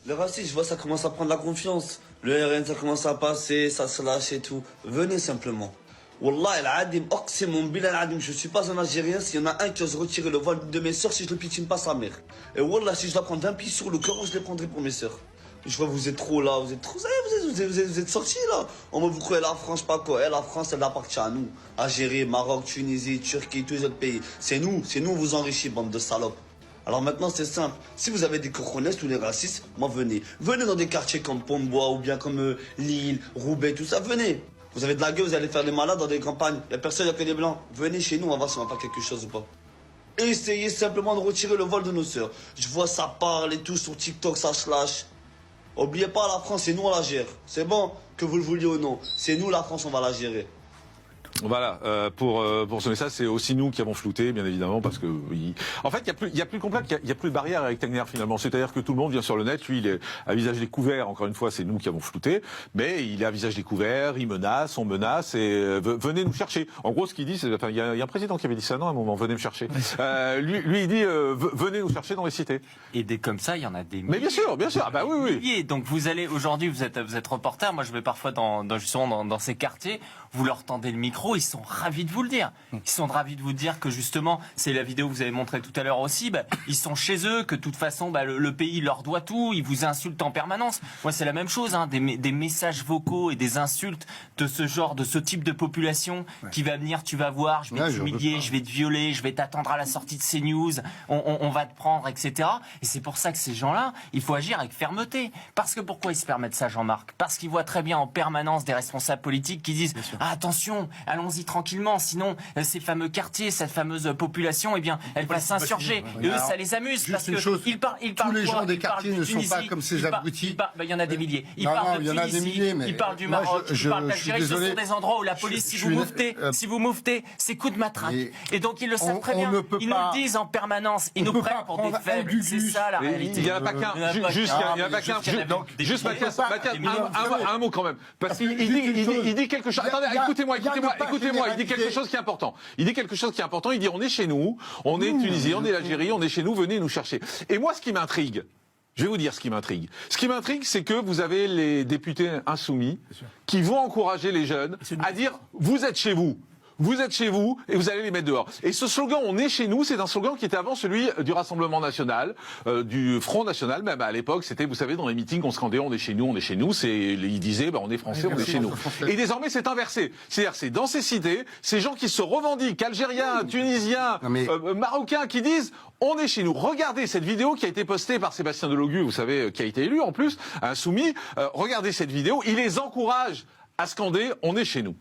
Le racisme, je vois, ça commence à prendre la confiance. Le RN, ça commence à passer, ça se lâche et tout. Venez simplement. Wallah, al-adim, oqsim billah al-adim, je suis pas un Algérien. S'il y en a un qui ose retirer le voile de mes sœurs, si je le pitine pas sa mère. Et Wallah, si je dois prendre un pied sur le cœur, je les prendrai pour mes sœurs. Je vois, vous êtes trop là, vous êtes trop. Vous êtes sortis là. On va vous croire la France, pas quoi. La France, elle appartient à nous. Algérie, Maroc, Tunisie, Turquie, tous les autres pays. C'est nous vous enrichis, bande de salopes. Alors maintenant, c'est simple. Si vous avez des cojones ou des racistes, moi, venez. Venez dans des quartiers comme Pombois ou bien comme Lille, Roubaix, tout ça, venez. Vous avez de la gueule, vous allez faire des malades dans des campagnes. Il n'y a personne, il n'y a que des blancs. Venez chez nous, on va voir si on va faire quelque chose ou pas. Essayez simplement de retirer le vol de nos sœurs. Je vois ça parle et tout sur TikTok, ça se lâche. Oubliez pas, la France, c'est nous, on la gère. C'est bon, que vous le vouliez ou non. C'est nous, la France, on va la gérer. Voilà, pour ce message, c'est aussi nous qui avons flouté, bien évidemment, parce que en fait, il y a plus de complexe, il y a plus de barrière rectangulaire finalement. C'est-à-dire que tout le monde vient sur le net, lui, il est à visage découvert. Encore une fois, c'est nous qui avons flouté, mais il est à visage découvert, il menace, on menace et venez nous chercher. En gros, ce qu'il dit, c'est, enfin, il y a un président qui avait dit ça, non, à un moment, venez me chercher. Lui, il dit, venez nous chercher dans les cités. Et des comme ça, il y en a des milliers. Mais bien sûr, ah bah oui, oui. Donc vous allez aujourd'hui, vous êtes reporter. Moi, je vais parfois justement dans ces quartiers. Vous leur tendez le micro, ils sont ravis de vous le dire. Ils sont ravis de vous dire que justement, c'est la vidéo que vous avez montrée tout à l'heure aussi, ils sont chez eux, que de toute façon, le pays leur doit tout, ils vous insultent en permanence. Moi, c'est la même chose, des messages vocaux et des insultes de ce genre, de ce type de population qui va venir, tu vas voir, je vais t'humilier, je vais te violer, je vais t'attendre à la sortie de CNews, on va te prendre, etc. Et c'est pour ça que ces gens-là, il faut agir avec fermeté. Parce que pourquoi ils se permettent ça, Jean-Marc? Parce qu'ils voient très bien en permanence des responsables politiques qui disent « Ah, attention, allons-y tranquillement, sinon ces fameux quartiers, cette fameuse population, eh bien, elle va s'insurger. » Et eux, ça les amuse parce que ils parlent tous les gens des quartiers ne sont pas comme ces abrutis. Il y en a des milliers. Ils parlent de Tunisie, ils parlent du Maroc, ils parlent d'Algérie. Ce sont des endroits où la police, si vous mouvetez, c'est coup de matraque. Et donc ils le savent très bien. Ils nous le disent en permanence. Ils nous prennent pour des faibles. C'est ça la réalité. Il n'y en a pas qu'un. Juste Mathias, un mot quand même. Parce qu'il dit quelque chose. Attendez, écoutez-moi. Il dit quelque chose qui est important. Il dit on est chez nous, on est Tunisie, on est l'Algérie, on est chez nous, venez nous chercher. Et moi, ce qui m'intrigue, je vais vous dire ce qui m'intrigue. Ce qui m'intrigue, c'est que vous avez les députés insoumis qui vont encourager les jeunes à dire vous êtes chez vous. Vous êtes chez vous et vous allez les mettre dehors. Et ce slogan « On est chez nous », c'est un slogan qui était avant celui du Rassemblement National, du Front National. Même à l'époque, c'était, vous savez, dans les meetings, on scandait « On est chez nous, on est chez nous ». Ils disaient « On est français, on est chez nous ». Et désormais, c'est inversé. C'est-à-dire, c'est dans ces cités, ces gens qui se revendiquent, algériens, tunisiens, marocains, qui disent « On est chez nous ». Regardez cette vidéo qui a été postée par Sébastien Delogu, vous savez, qui a été élu en plus, insoumis. Regardez cette vidéo, il les encourage à scander « On est chez nous ».